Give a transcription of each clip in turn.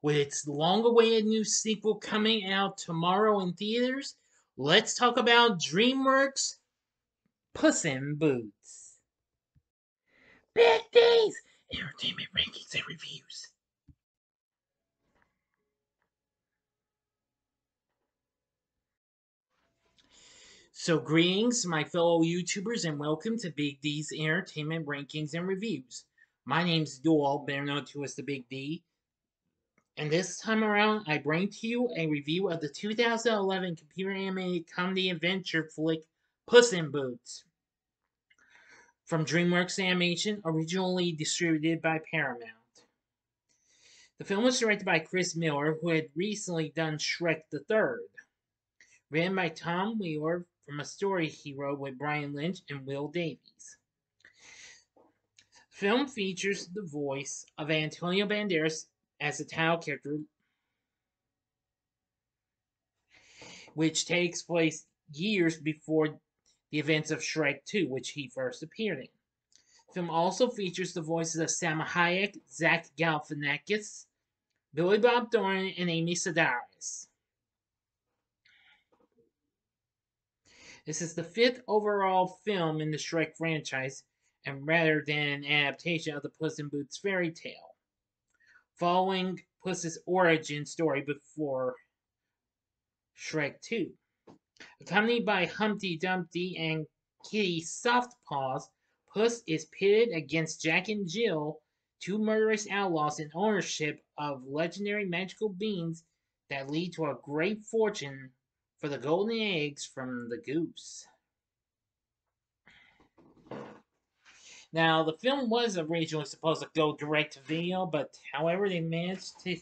With its long-awaited new sequel coming out tomorrow in theaters, let's talk about DreamWorks' Puss in Boots. Big D's Entertainment Rankings and Reviews. So, greetings, my fellow YouTubers, and welcome to Big D's Entertainment Rankings and Reviews. My name's Doyle, better known to as the Big D, and this time around, I bring to you a review of the 2011 computer animated comedy adventure flick Puss in Boots from DreamWorks Animation, originally distributed by Paramount. The film was directed by Chris Miller, who had recently done Shrek the Third. Written by Tom Wheeler from a story he wrote with Brian Lynch and Will Davies. The film features the voice of Antonio Banderas as the title character, which takes place years before the events of Shrek 2, which he first appeared in. The film also features the voices of Salma Hayek, Zach Galifianakis, Billy Bob Thornton, and Amy Sedaris. This is the fifth overall film in the Shrek franchise, and rather than an adaptation of the Puss in Boots fairy tale, following Puss's origin story before Shrek 2. Accompanied by Humpty Dumpty and Kitty Softpaws, Puss is pitted against Jack and Jill, two murderous outlaws in ownership of legendary magical beans that lead to a great fortune for the golden eggs from the goose. Now, the film was originally supposed to go direct to video, but however, they managed to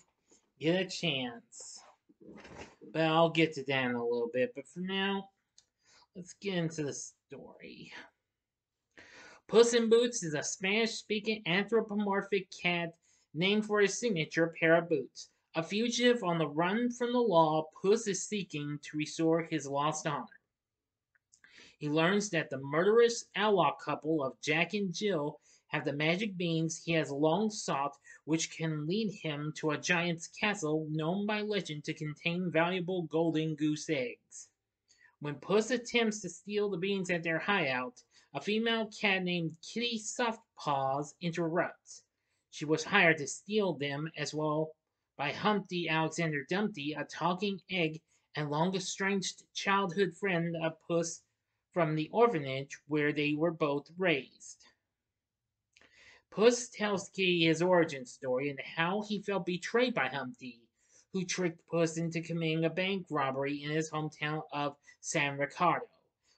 get a chance. But I'll get to that in a little bit. But for now, let's get into the story. Puss in Boots is a Spanish-speaking anthropomorphic cat named for his signature pair of boots. A fugitive on the run from the law, Puss is seeking to restore his lost honor. He learns that the murderous outlaw couple of Jack and Jill have the magic beans he has long sought, which can lead him to a giant's castle known by legend to contain valuable golden goose eggs. When Puss attempts to steal the beans at their hideout, a female cat named Kitty Softpaws interrupts. She was hired to steal them as well by Humpty Alexander Dumpty, a talking egg and long estranged childhood friend of Puss from the orphanage where they were both raised. Puss tells Kitty his origin story and how he felt betrayed by Humpty, who tricked Puss into committing a bank robbery in his hometown of San Ricardo.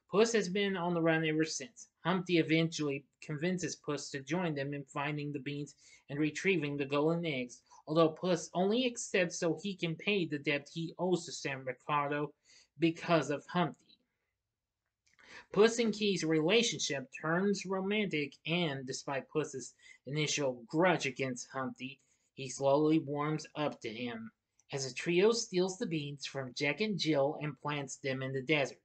Puss has been on the run ever since. Humpty eventually convinces Puss to join them in finding the beans and retrieving the golden eggs, although Puss only accepts so he can pay the debt he owes to San Ricardo because of Humpty. Puss and Kitty's relationship turns romantic, and despite Puss's initial grudge against Humpty, he slowly warms up to him. As the trio steals the beans from Jack and Jill and plants them in the desert,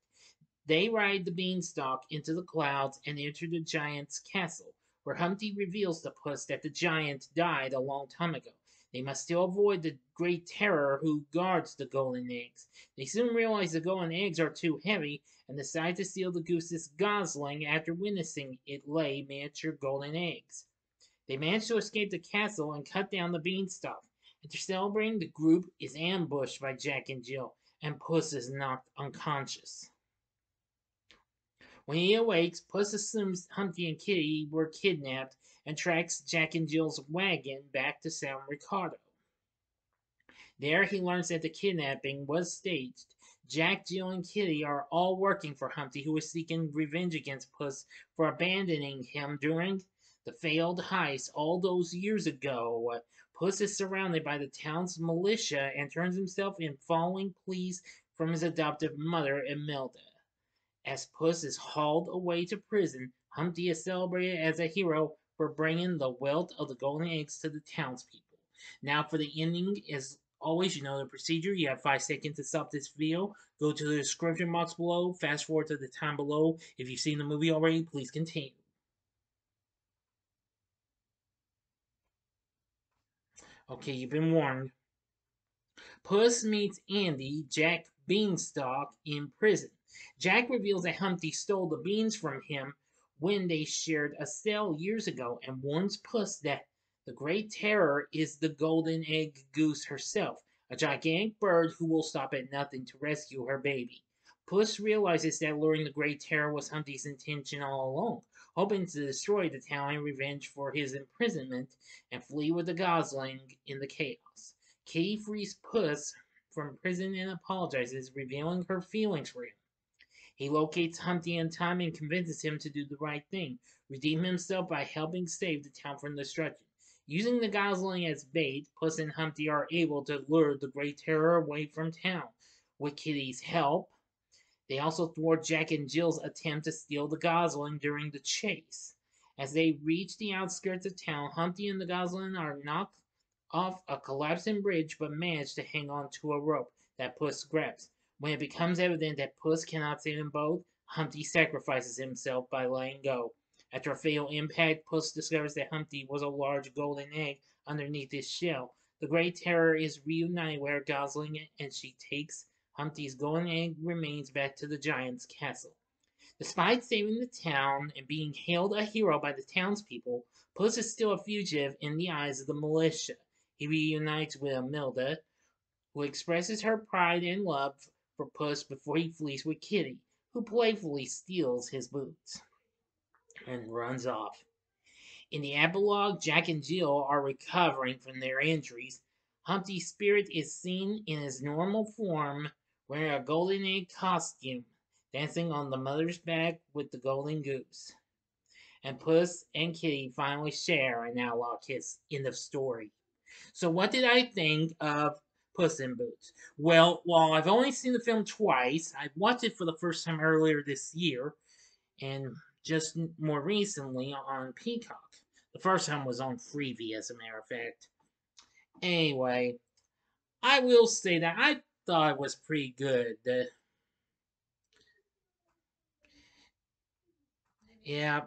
they ride the beanstalk into the clouds and enter the giant's castle, where Humpty reveals to Puss that the giant died a long time ago. They must still avoid the great terror who guards the golden eggs. They soon realize the golden eggs are too heavy and decide to steal the goose's gosling after witnessing it lay miniature golden eggs. They manage to escape the castle and cut down the beanstalk. After celebrating, the group is ambushed by Jack and Jill, and Puss is knocked unconscious. When he awakes, Puss assumes Humpty and Kitty were kidnapped and tracks Jack and Jill's wagon back to San Ricardo. There he learns that the kidnapping was staged. Jack, Jill, and Kitty are all working for Humpty, who is seeking revenge against Puss for abandoning him during the failed heist all those years ago. Puss is surrounded by the town's militia and turns himself in following pleas from his adoptive mother, Imelda. As Puss is hauled away to prison, Humpty is celebrated as a hero for bringing the wealth of the golden eggs to the townspeople. Now for the ending, as always, you know the procedure. You have 5 seconds to stop this video. Go to the description box below. Fast forward to the time below. If you've seen the movie already, please continue. Okay, you've been warned. Puss meets Andy, Jack Beanstalk, in prison. Jack reveals that Humpty stole the beans from him when they shared a cell years ago and warns Puss that the Great Terror is the golden egg goose herself, a gigantic bird who will stop at nothing to rescue her baby. Puss realizes that luring the Great Terror was Humpty's intention all along, hoping to destroy the town in revenge for his imprisonment and flee with the gosling in the chaos. Kitty frees Puss from prison and apologizes, revealing her feelings for him. He locates Humpty in time and convinces him to do the right thing, redeem himself by helping save the town from destruction. Using the gosling as bait, Puss and Humpty are able to lure the Great Terror away from town. With Kitty's help, they also thwart Jack and Jill's attempt to steal the gosling during the chase. As they reach the outskirts of town, Humpty and the gosling are knocked off a collapsing bridge but manage to hang on to a rope that Puss grabs. When it becomes evident that Puss cannot save them both, Humpty sacrifices himself by letting go. After a fatal impact, Puss discovers that Humpty was a large golden egg underneath his shell. The Great Terror is reunited with her gosling and she takes Humpty's golden egg remains back to the giant's castle. Despite saving the town and being hailed a hero by the townspeople, Puss is still a fugitive in the eyes of the militia. He reunites with Amelda, who expresses her pride and love for Puss before he flees with Kitty, who playfully steals his boots and runs off. In the epilogue, Jack and Jill are recovering from their injuries. Humpty's spirit is seen in his normal form, wearing a golden egg costume, dancing on the mother's back with the golden goose. And Puss and Kitty finally share an outlaw kiss. End of story. So, what did I think of Puss in Boots? Well, while I've only seen the film twice, I watched it for the first time earlier this year, and just more recently on Peacock. The first time was on Freevee, as a matter of fact. Anyway, I will say that I thought it was pretty good. Yeah,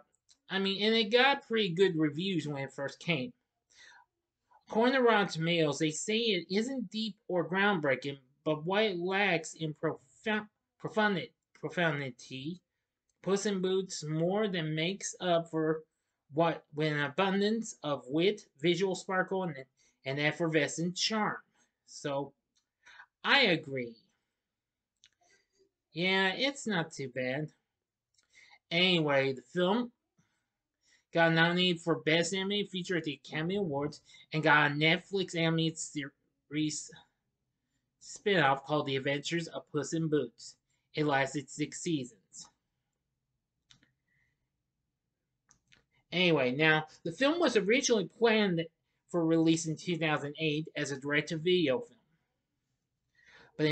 I mean, and it got pretty good reviews when it first came. According to Rotten Tomatoes, they say it isn't deep or groundbreaking, but what it lacks in profundity, Puss in Boots more than makes up for what with an abundance of wit, visual sparkle, and effervescent charm. So I agree. Yeah, it's not too bad. Anyway, the film got nominated for Best Animated Feature at the Academy Awards and got a Netflix animated series spin-off called The Adventures of Puss in Boots. It lasted 6 seasons. Anyway, now the film was originally planned for release in 2008 as a direct-to-video film, but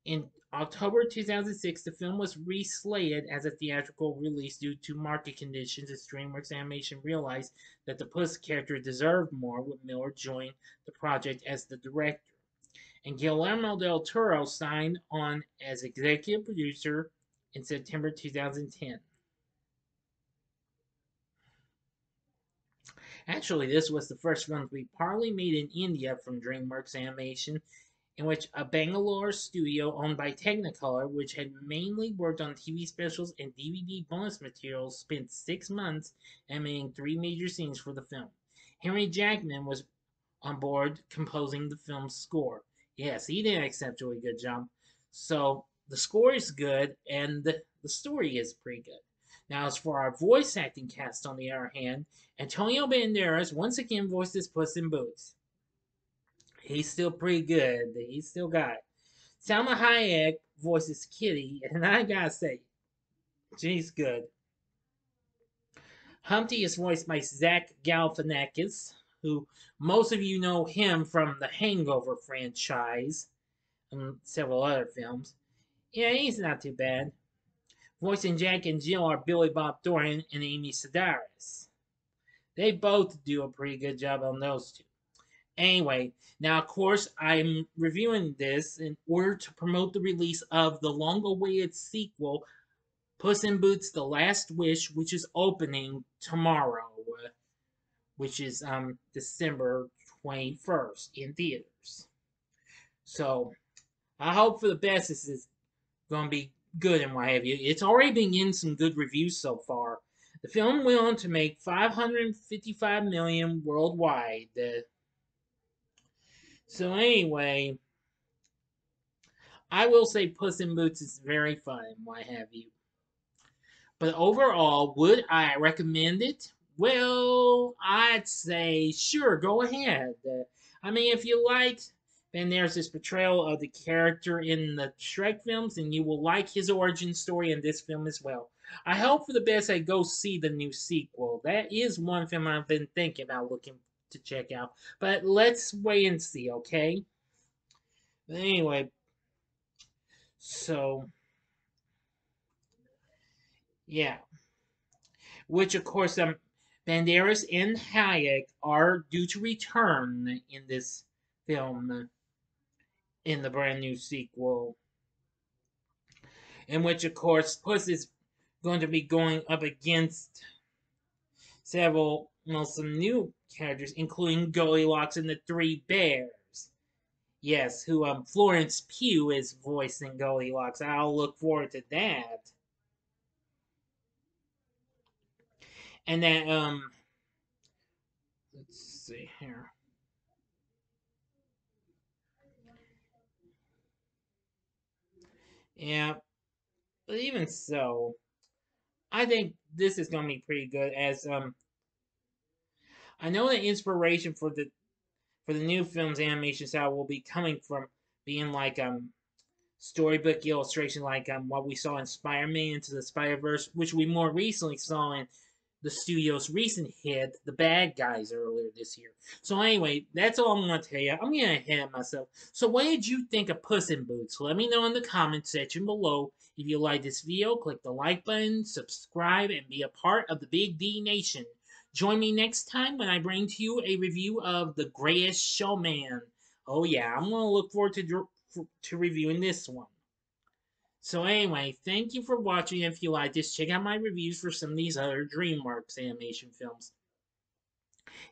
in October 2006, the film was reslated as a theatrical release due to market conditions as DreamWorks Animation realized that the Puss character deserved more, with Miller joining the project as the director. And Guillermo del Toro signed on as executive producer in September 2010. Actually, this was the first film to be partly made in India from DreamWorks Animation, in which a Bangalore studio owned by Technicolor, which had mainly worked on TV specials and DVD bonus materials, spent 6 months animating 3 major scenes for the film. Henry Jackman was on board composing the film's score. Yes, he did an exceptionally good job. So the score is good, and the story is pretty good. Now, as for our voice acting cast, on the other hand, Antonio Banderas once again voices Puss in Boots. He's still pretty good. He's still got it. Salma Hayek voices Kitty, and I gotta say, she's good. Humpty is voiced by Zach Galifianakis, who most of you know him from the Hangover franchise and several other films. Yeah, he's not too bad. Voicing Jack and Jill are Billy Bob Thornton and Amy Sedaris. They both do a pretty good job on those two. Anyway, now of course I'm reviewing this in order to promote the release of the long-awaited sequel, Puss in Boots: The Last Wish, which is opening tomorrow, which is December 21st in theaters. So I hope for the best. This is going to be good and what have you. It's already been getting some good reviews so far. The film went on to make 555 million worldwide. So anyway, I will say Puss in Boots is very fun and what have you. But overall, would I recommend it? Well, I'd say sure, go ahead. I mean, if you liked Banderas' portrayal of the character in the Shrek films, then you will like his origin story in this film as well. I hope for the best I go see the new sequel. That is one film I've been thinking about looking to check out. But let's wait and see, okay? But anyway, so yeah. Which of course Banderas and Hayek are due to return in this film in the brand new sequel, in which of course Puss is going to be going up against several, well, some new characters, including Goldilocks and the Three Bears. Yes, who Florence Pugh is voicing Goldilocks. I'll look forward to that. And then let's see here. Yeah, but even so, I think this is going to be pretty good. As I know the inspiration for the new film's animation style will be coming from being like storybook illustration, like what we saw in Spider-Man Into the Spider-Verse, which we more recently saw in the studio's recent hit, The Bad Guys, earlier this year. So anyway, that's all I'm going to tell you. I'm getting ahead of myself. So what did you think of Puss in Boots? Let me know in the comment section below. If you like this video, click the like button, subscribe, and be a part of the Big D Nation. Join me next time when I bring to you a review of The Greatest Showman. Oh yeah, I'm going to look forward to reviewing this one. So anyway, thank you for watching. If you like this, check out my reviews for some of these other DreamWorks animation films.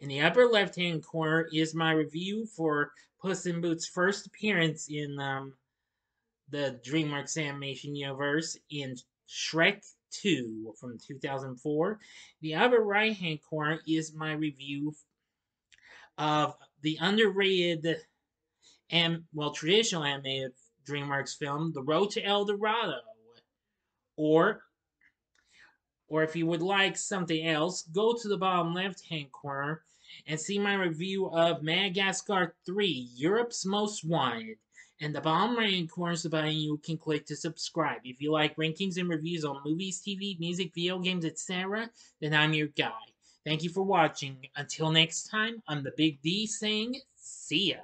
In the upper left-hand corner is my review for Puss in Boots' first appearance in the DreamWorks animation universe in Shrek 2 from 2004. The upper right-hand corner is my review of the underrated and, well, traditional animated DreamWorks film, The Road to El Dorado. Or Or if you would like something else, go to the bottom left hand corner and see my review of Madagascar 3, Europe's Most Wanted. And the bottom right hand corner is the button you can click to subscribe. If you like rankings and reviews on movies, TV, music, video games, etc., then I'm your guy. Thank you for watching. Until next time, I'm the Big D saying, see ya.